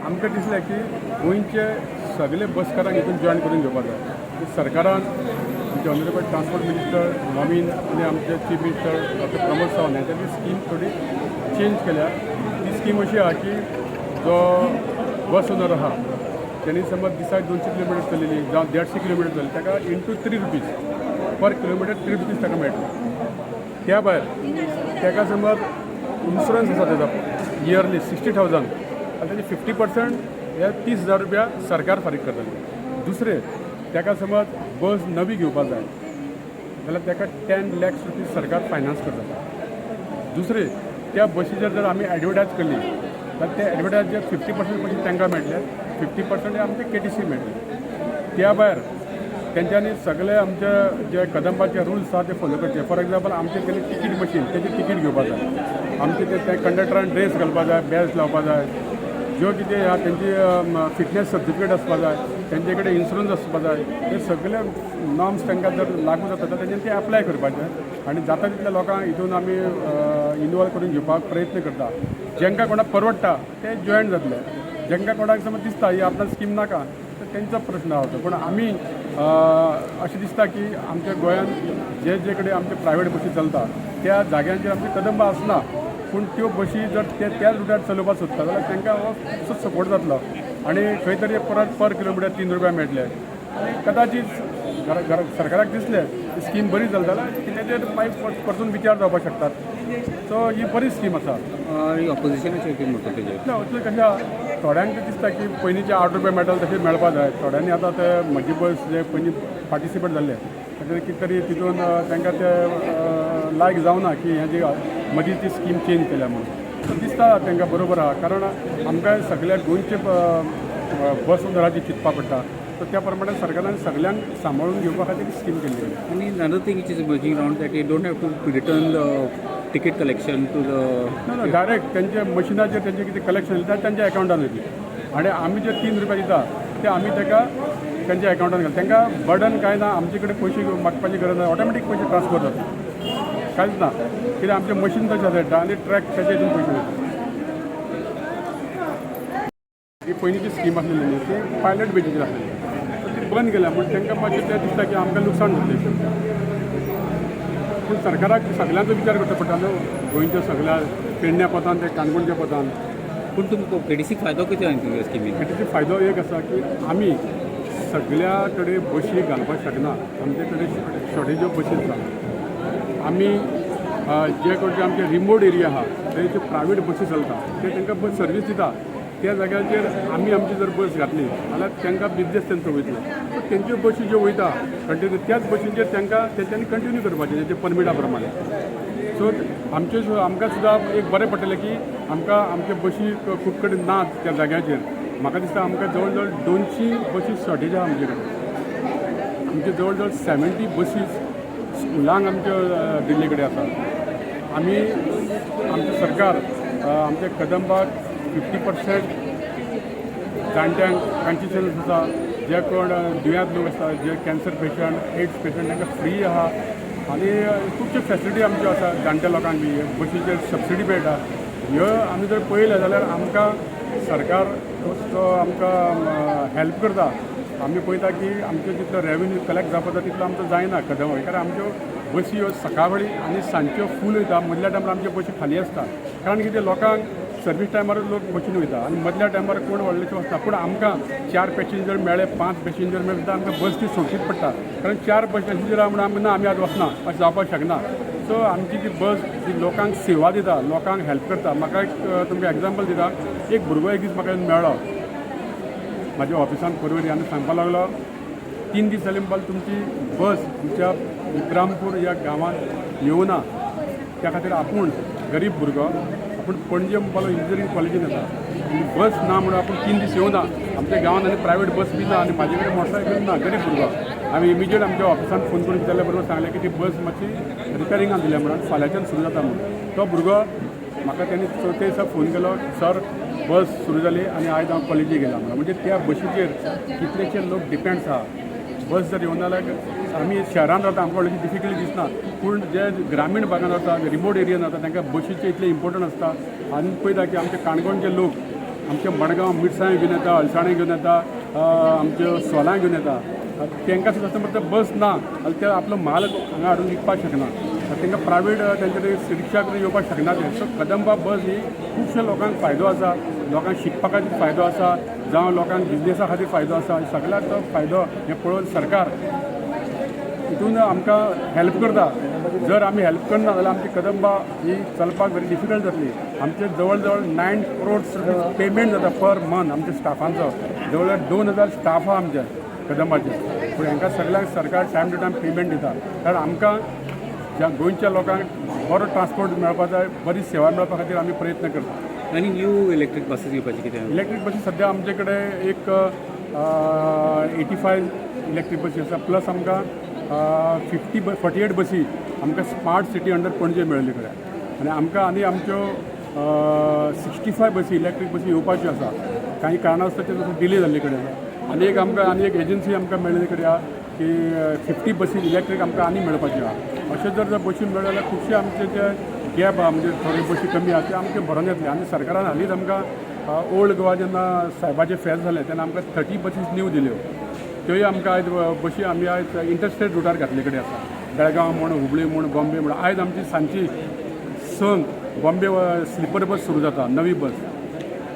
आमकां दिसलें की गोंयचे सगळे बसकारांक हितून जॉयन करून घेवपाक जाय. सरकारान आमचे ऑनरेबल ट्रान्सपोर्ट मिनिस्टर नवीन आनी आमचे chief minister doctor Pramod Sawant हेंच्यांनी स्कीम थोडी चेंज केल्या. ती स्कीम अशी आहा की जो बस ओनर आहा त्यांनी समज दिसाक 200 किलोमिटर चललेली जावं 150 किलोमिटर चलली ताका into 3 rupees per kilometre 3 rupees ताका मेळटले. त्या भायर ताका समज इन्शुरन्स आसा तेजो इयरली 60,000 आनी ताजे 50% हे 30,000 रुपया सरकार फारीक करतले. दुसरें ताका समज बस नवी घेवपाक जाय जाल्यार ताका 10 लाख रुपीज सरकार फायनान्स करता. दुसरें त्या बसीचेर जर आमी एडवर्टायज केली जाल्यार ते एडवर्टायजचे 50% पयशे तांकां मेळटले, 50% आमचे KTC मेळटले. त्या भायर तेंच्यांनी सगळे आमचे जे कदंबाचे रुल्स आसा ते फॉलो करचे. फॉर एग्जाम्पल आमचे केले तिकीट मशीन तेजी तिकीट घेवपाक जाय, आमचे ते कंडक्टरान ड्रेस घालपाक जाय, बॅल्ट लावपाक जाय, ज्यो कितें आहा तेंची फिटनेस सर्टिफिकेट आसपाक जाय, तेंचे कडेन इन्शुरन्स आसपाक जाय. हे सगळे नॉर्म्स तांकां जर लागू जाता जाल्यार तेंच्यांनी ते अप्लाय करपाचें आनी जाता तितल्या लोकांक हितून आमी इनवॉल्व करून घेवपाक प्रयत्न करता. जेंकां कोणाक परवडटा ते जॉयन जातले, जेंकां कोणाक समज दिसता ही आपणाक स्कीम नाका तर तेंचो प्रश्न आसा. पूण आमी अशें दिसता की आमच्या गोंयांत जे कडेन आमचे प्रायवेट बसी चलता त्या जाग्यांचेर आमची कदंबा आसना. पूण त्यो बसी जर ते त्याच रुटार चलोवपाक सोदता जाल्यार तांकां हो सपोर्ट जातलो आनी खंय तरी परत पर किलोमिटर 3 रुपया मेळटले. आनी कदाचीत सरकाराक दिसलें की स्कीम बरी चलता जाल्यार तेजेर मागीर परतून विचार जावपाक शकतात. सो ही बरी स्कीम आसा. ऑपोजिशनाचेर कितें म्हणटा तेजेर? ना अतलें कशें आहा, थोड्यांक दिसता की पयलींचे 8 रुपया मेळटाले तशें मेळपाक जाय. थोड्यांनी आतां ते म्हजी बस जे पयलीं पार्टिसिपेट जाल्ले ताचेर कितें तरी तितून तांकां ते लायक जावना की हें जी मदीं ती स्कीम चेंज केल्या म्हणून. दिसता तांकां बरोबर आहा, कारण आमकां सगळ्या गोंयचे बस ओनराची चिंतपा पडटा. सो त्या प्रमाणे सरकारान सगळ्यांक सांबाळून घेवपा खातीर स्कीम केल्ली. आणि another thing which is emerging around that you don't have to return the ticket collection to the ना डायरेक्ट तेंचे मशिनाचेर तेंचे कितें कलेक्शन येता तेंच्या अकावंटान येतली आनी आमी जे 3 रुपया दिता ते आमी ताका तेंच्या अकावंटान घालता. तांकां बर्डन कांय ना, आमचे कडेन पयशे मागपाची गरज ना, ऑटोमॅटीक पयशे ट्रान्सफर जाता, कांयच ना. कित्याक आमचें मशीन तशें आसा आनी ट्रॅक तेचे हितून पयशे वयता. ही पयलींची स्कीम आसलेली ती पायलट बेजीचेर आसलेली, ती बंद केल्या म्हण तांकां मातशें तें दिसता की आमकां लुकसाण जातलें. पूण सरकाराक सगळ्यांचो विचार करचो पडटा न्हू, गोंयच्या सगळ्या पेडण्या पदान ते काणकोणच्या पदान. पूण तुमकां KTC फायदो कितें आनी स्किमीन? हेचो फायदो एक आसा की आमी सगळ्या कडेन बशी घालपाक शकना, आमचे कडेन शॉर्टेज ऑफ बसीस आसा. आमी जे कडचे आमचे रिमोट एरिया आहा थंय प्रायवेट बसी चलता ते तांकां बस सर्वीस दिता. त्या जाग्याचेर आमी आमची जर बस घातली जाल्यार तांकां बिजनेस तेंचो वयतलो. सो तेंच्यो बसी ज्यो वयता कंटिन्यू त्याच बसींचेर तेंच्यांनी कंटिन्यू करपाचें तेंचे परमिटा प्रमाणे. सो आमकां सुद्दां एक बरें पडटलें की आमकां आमचे बशी खूब कडेन नात त्या जाग्याचेर. म्हाका दिसता आमकां जवळ जवळ 200 बसीस शॉर्टेज आहा आमचे कडेन. आमचे जवळ जवळ 70 बसीस स्कुलांक आमच्यो दिल्ले कडेन आसा. आमी आमचें सरकार आमच्या कदंबाक 50% जाणट्यांक कन्सेशन्स आसा, जे कोण दुयेंत लोक आसा, जे कॅन्सर पेशंट, एड्स पेशंट तांकां फ्री आहा आनी खुबश्यो फॅसिलिटी आमच्यो आसा जाणट्या लोकांक बी. बसीचेर सबसिडी मेळटा. ह्यो आमी जर पळयलें जाल्यार आमकां सरकार तो आमकां हेल्प करता. आमी पळयता की आमचो जितलो रेवेन्यू कलेक्ट जावपा जाता तितलो आमचो जायना कदंबा, कारण आमच्यो बसी ह्यो सकाळी आनी सांजच्यो फूल वयता. मदल्या टायमार आमच्यो बसी खाली आसता, कारण कितें लोकांक सर्वीस टायमारूच लोक बसीन वयता आनी मदल्या टायमार कोण व्हडलेशे वचना. पूण आमकां 4 पॅसेंजर मेळ्ळे, 5 पॅसेंजर मेळ्ळे सुद्दां आमकां बस ती सोडचीच पडटा, कारण 4 पॅसेंजर आहा म्हणून आमी ना आमी आतां वचना अशें जावपाक शकना. सो आमची ती बस जी लोकांक सेवा दिता, लोकांक हेल्प करता. म्हाका एक तुमकां एग्जाम्पल दिता. एक भुरगो एक दीस म्हाका मेळ्ळो म्हाज्या ऑफिसान परवरी आनी सांगपाक लागलो 3 दीस जाले म्हणपाक तुमची बस आमच्या इब्रामपूर ह्या गांवांत येवना, त्या खातीर आपूण गरीब भुरगो आपूण पणजे म्हणपाक इंजिनियरींग कॉलेजीन येता आनी बस ना म्हणून आपूण 3 दीस येवना. आमच्या गांवांत आनी प्रायवेट बस बी ना आनी म्हाजे कडेन मोटरसायकल ना, गरीब भुरगो. हांवें इमिजिएट आमच्या ऑफिसान फोन करून विचारल्या बरोबर सांगलें की ती बस मातशी रिपेरिंगान दिल्या म्हणून फाल्यांच्यान सुरू जाता म्हणून. तो भुरगो म्हाका तेणी चवथे दिसा फोन केलो, सर बस सुरू जाली आनी आयज हांव कॉलेजीक गेला म्हणून. म्हणजे त्या बसीचेर कितलेशे लोक डिपेंड्स आहा. बस जर येवना जाल्यार आमी शहरान रावता आमकां व्हडलीशी डिफिकल्टी दिसना, पूण जे ग्रामीण भागांत रावता, रिमोट एरियान रावता तांकां बसीचें इतलें इम्पोर्टंट आसता. आनी पळयता की आमचे काणकोणचे लोक आमचे मडगांव मिरसांग घेवन येता, अळसाणे घेवन येता, आमच्यो सोलां घेवन येता. तांकां सुद्दां समज बस ना जाल्यार ते आपलो माल हांगा हाडून विकपाक शकना. तांकां प्रायवेट तेंचे रिक्षा करून येवपाक शकना ते. सो कदंबा बस ही खुबशे लोकांक फायदो आसा, लोकांक शिकपा खातीर फायदो आसा, जावं लोकांक बिजनेसा खातीर फायदो आसा. सगळ्याक तो फायदो हे पळोवन सरकार हितून आमकां हेल्प करता. जर आमी हेल्प करना जाल्यार आमची कदंबा ही चलपाक व्हेरी डिफिकल्ट जातली. आमचे जवळ जवळ 9 crores पेमेंट जाता पर मंथ आमच्या स्टाफांचो. जवळ जवळ 2000 स्टाफ आहा आमचे कदंबाचे. पूण हांकां सगळ्यांक सरकार टायम टू टायम पेमेंट दिता. कारण आमकां ज्या गोंयच्या लोकांक बरो ट्रान्सपोर्ट मेळपा जाय, बरी सेवा मेळपा खातीर आमी प्रयत्न करता. आनी न्यू इलेक्ट्रीक बसीस येवपाची कितें? इलेक्ट्रीक बसी सद्या आमचे कडेन एक 85 इलेक्ट्रीक बसी आसा. प्लस आमकां 48 बसी आमकां स्मार्ट सिटी अंडर पणजे मेळिल्ले कडेन. आनी आमकां आनी आमच्यो 65 बसी इलेक्ट्रीक बसी येवपाच्यो आसा. काही कारणास्तव ते डिले जाल्ले कडेन आसा. आनी एक एजन्सी आमकां मेळिल्ले कडेन आहा की 50 बसी इलेक्ट्रीक आमकां आनी मेळपाच्यो आहा. अशें जर बसी मेळ्ळ्यो जाल्यार खुबशे आमचे जे गॅप आहा, म्हणजे थोडे बसी कमी आहा ते आमचे भरोन येतले. आनी सरकारान हालींच आमकां ओल्ड गोवा जेन्ना साहेबाचें फेस्त जालें तेन्ना आमकां 30 बसीस न्यू दिल्यो. त्योय आमकां आयज बसी आमी आयज इंटरस्टेट रुटार घातले कडेन आसा. बेळगांव म्हण, हुबळी म्हण, बॉम्बे म्हण. आयज आमची सांजची संक बॉम्बे स्लिपर बस सुरू जाता, नवी बस.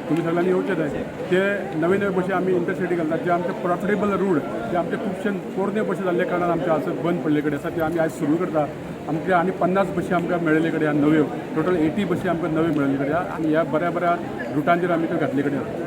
तुम्ही सगळ्यांनी येवचें जाय. ते नवे नवे बसी आमी इंटरसिटी घालतात, जे आमचे प्रॉफिटेबल रूट जे आमचे खुबशे पोरण्यो बसी जाल्ले कारणान आमचे हांगासर बंद पडले कडेन आसा ते आमी आयज सुरू करता. आमचे आनी 50 बसी आमकां मेळिल्ले कडेन आहा नव्यो. टोटल 80 बसी आमकां नव्यो मेळिल्ले कडेन आहा. आनी ह्या बऱ्या बऱ्या रुटांचेर आमी त्यो घातले कडेन आसा.